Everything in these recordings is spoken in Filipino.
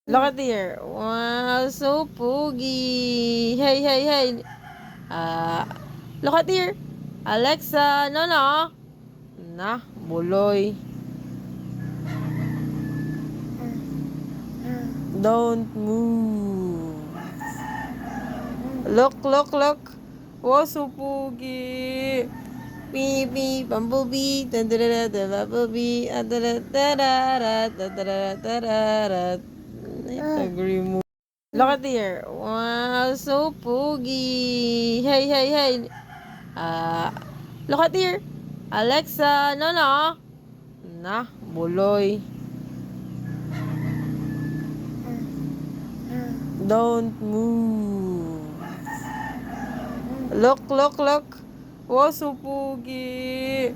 Look at here. Wow, so poogy. Hey, hey, hey. Look at here. Alexa, no, no. Na, buloy. Don't move. Look, look, look. Wow, so poogy. Beep, beep, bumblebee. Da-da-da-da, bumblebee. Da-da-da-da-da, da-da-da-da-da. Agree mo. Look at here. Wow, so poogy. Hey, hey, hey. Look at here. Alexa, no, no. Na, buloy. Don't move. Look, look, look. Wow, so poogy.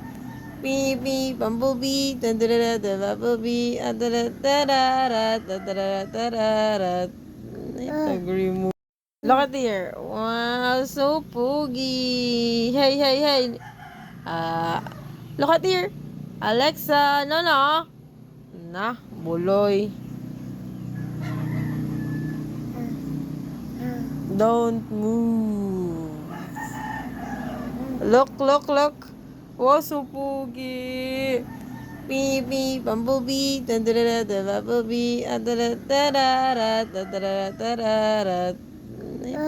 Beep, beep, bumblebee. Da-da-da-da, bumblebee. Da-da-da-da-da, da-da-da-da-da. Agree mo. Look at here. Wow, so poogy. Hey, hey, hey. Look at here. Alexa, no, no. Na, buloy. Don't move. Look, look, look. Wow, so poogy. Beep, beep, bumblebee. Da-da-da-da, bumblebee. Da-da-da-da-da, da-da-da-da-da.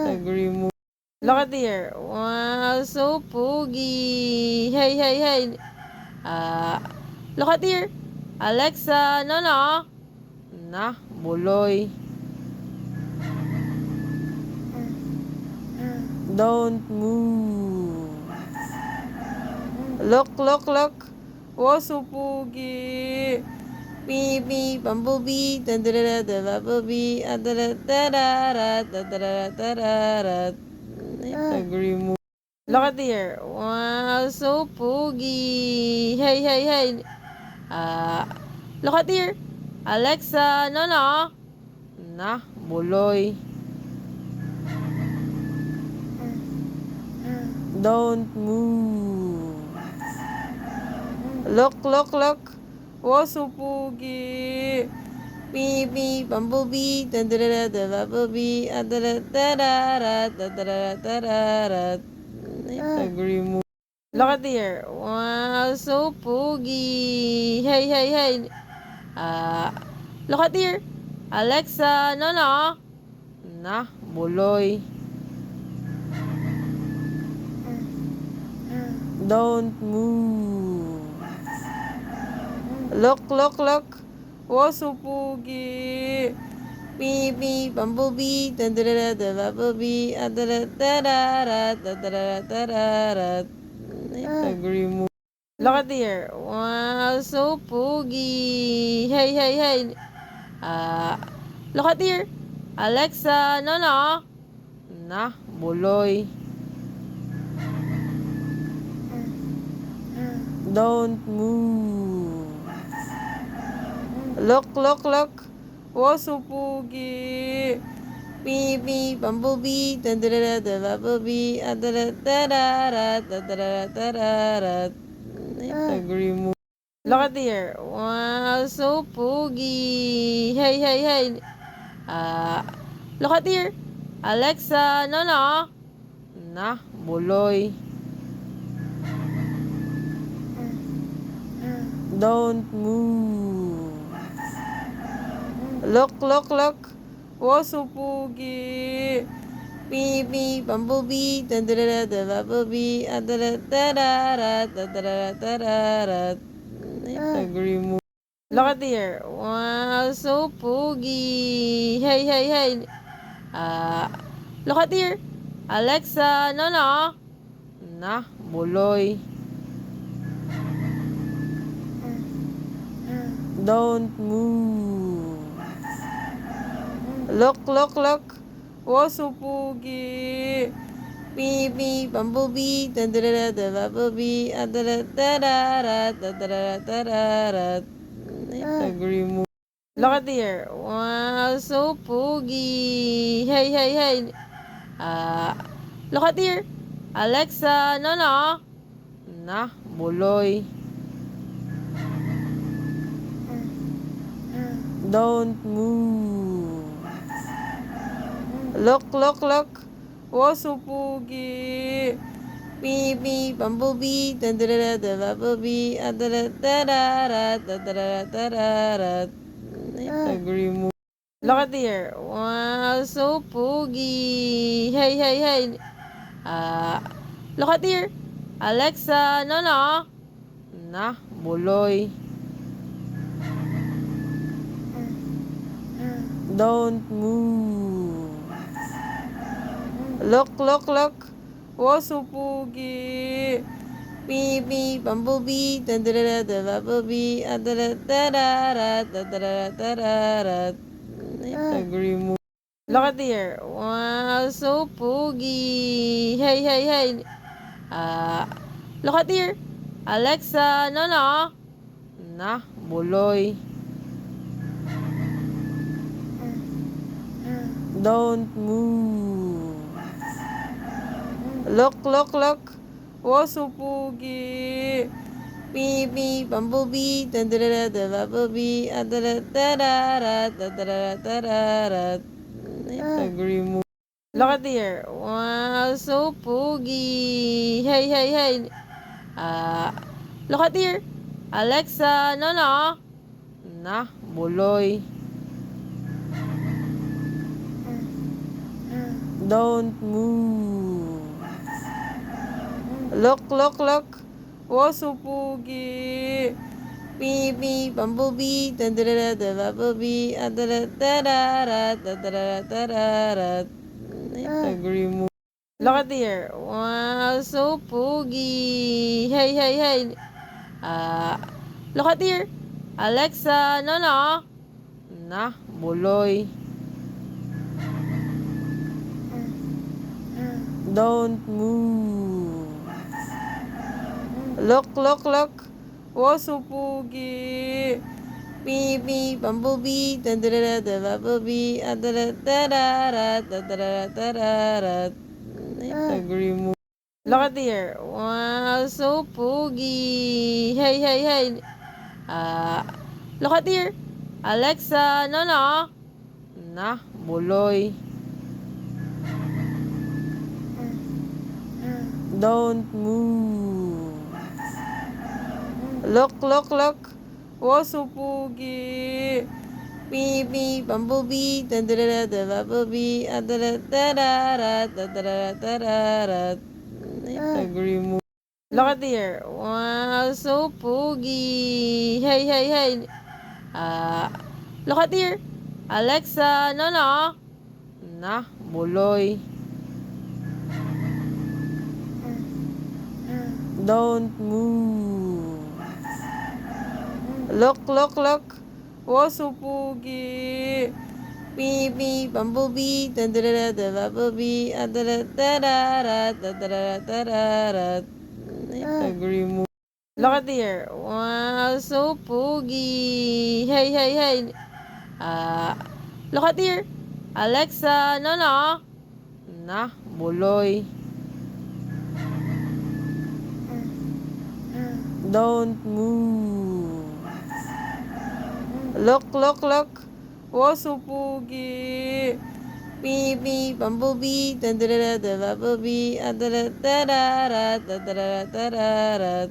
Agree mo. Look at here. Wow, so poogy. Hey, hey, hey. Look at here. Alexa, no, no. Na, buloy. Don't move. Look, look, look. Wow, so poogy. Beep, beep, bumblebee. Da-da-da-da, bumblebee. Da-da-da-da-da, da-da-da-da-da. Agree mo. Look at here. Wow, so poogy. Hey, hey, hey. Look at here. Alexa, no, no. Na, buloy. Don't move. Look, look, look. Wow, so poogy. Beep, beep, bumblebee. Da-da-da-da, bumblebee. Da-da-da-da-da, da-da-da-da-da. Agree mo. Look at here. Wow, so poogy. Hey, hey, hey. Look at here. Alexa, no, no. Na, buloy. Don't move. Look, look, look. Wow, so poogy. Beep, beep, bumblebee. Da-da-da-da, bumblebee. Da-da-da-da-da, da-da-da-da-da. Agree mo. Look at here. Wow, so poogy. Hey, hey, hey. Look at here. Alexa, no, no. Na, buloy. Don't move. Look, look, look. Wow, so poogy. Beep, beep, bumblebee. Da-da-da-da, bumblebee. Da-da-da-da-da, da-da-da-da-da. Agree mo. Look at here. Wow, so poogy. Hey, hey, hey. Look at here. Alexa, no, no. Na, buloy. Don't move. Look, look, look. Wow, so poogy. Beep, beep, bumblebee. Da-da-da-da, bumblebee. Da-da-da-da-da, da-da-da-da-da. Agree mo. Look at here. Wow, so poogy. Hey, hey, hey. Look at here. Alexa, no, no. Na, buloy. Don't move. Look, look, look. Wow, so poogy. Beep, beep, bumblebee. Da-da-da-da, bumblebee. Da-da-da-da-da, da-da-da-da-da. Agree mo. Look at here. Wow, so poogy. Hey, hey, hey. Look at here. Alexa, no, no. Na, buloy. Don't move. Look, look, look. Wow, so pogi. Beep, beep, bumblebee. Da-da-da-da, the bumblebee. Da-da-da-da-da, da-da-da-da-da. Agree mo. Look at here. Wow, so pogi. Hey, hey, hey. Look at here. Alexa, no, no. Na, buloy. Don't move. Look, look, look. Wow, so pogi. Beep, beep, bumblebee. Da-da-da-da, the bumblebee. Da-da-da-da-da, da-da-da-da-da. Agree mo. Look at here. Wow, so pogi. Hey, hey, hey. Look at here. Alexa, no, no. Na, buloy. Don't move. Look, look, look. Wow, so pogi. Beep, beep, bumblebee. Da-da-da-da, the bumblebee. Da-da-da-da-da, da-da-da-da-da. Agree mo. Look at here. Wow, so pogi. Hey, hey, hey. Look at here. Alexa, no, no. Na, buloy. Don't move. Look, look, look. Wow, so pogi. Beep, beep, bumblebee. Da-da-da-da, the bumblebee. Da-da-da-da-da, da-da-da-da-da. Agree mo. Look at here. Wow, so pogi. Hey, hey, hey. Look at here. Alexa, no, no. Na, buloy. Don't move. Look, look, look. Wow, so pogi. Beep, beep, bumblebee. Da-da-da-da, the bumblebee. Da-da-da-da-da, da-da-da-da-da. Agree mo. Look at here. Wow, so pogi. Hey, hey, hey. Look at here. Alexa, no, no. Na, buloy. Don't move. Look, look, look. Wow, so pogi. Beep, beep, bumblebee. Da-da-da-da, the bumblebee. Da-da-da-da-da, da-da-da-da-da. Agree mo. Look at here. Wow, so pogi. Hey, hey, hey. Look at here. Alexa, no, no. Na, buloy. Don't move. Look, look, look. Wow, so pogi. Beep, beep, bumblebee. Da-da-da-da, the bumblebee. Da-da-da-da-da, da-da-da-da-da. Agree mo. Look at here. Wow, so pogi. Hey, hey, hey. Look at here. Alexa, no, no. Na, buloy. Don't move. Look, look, look. Wow, so pogi. Beep, beep, bumblebee. Da-da-da-da, the bumblebee. Da-da-da-da-da, da-da-da-da-da.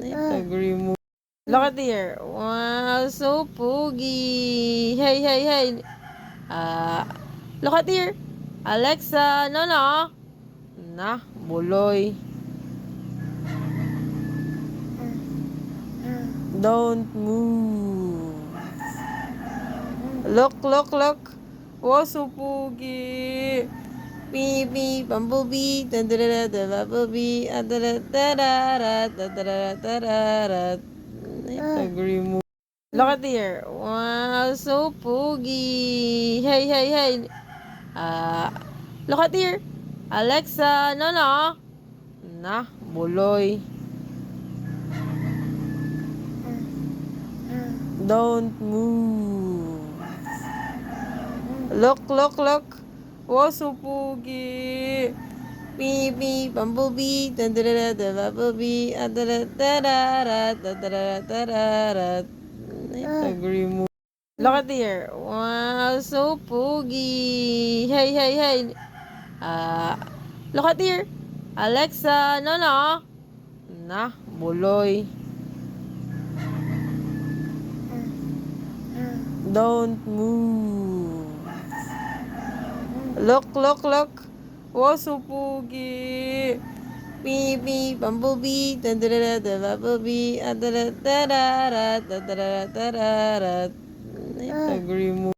Agree mo. Look at here. Wow, so pogi. Hey, hey, hey. Look at here. Alexa, no, no. Na, buloy. Don't move. Look, look, look. Wow, so pogi. Beep, beep, bumblebee. Da-da-da-da, the bumblebee. Da-da-da-da-da, da-da-da-da-da. Agree mo. Look at here. Wow, so pogi. Hey, hey, hey. Look at here. Alexa, no, no. Na, buloy. Don't move. Look, look, look. Wow, so pogi. Beep, beep, bumblebee. Da-da-da-da, the bumblebee. Da-da-da-da-da, da-da-da-da-da. Agree mo. Look at here. Wow, so pogi. Hey, hey, hey. Look at here. Alexa, no, no. Nah, buloy. Don't move. Look, look, look. Wow, so pogi. Beep, beep, bumblebee. Da da da da, bumblebee. Da da da da da da da da da da. Agree mo.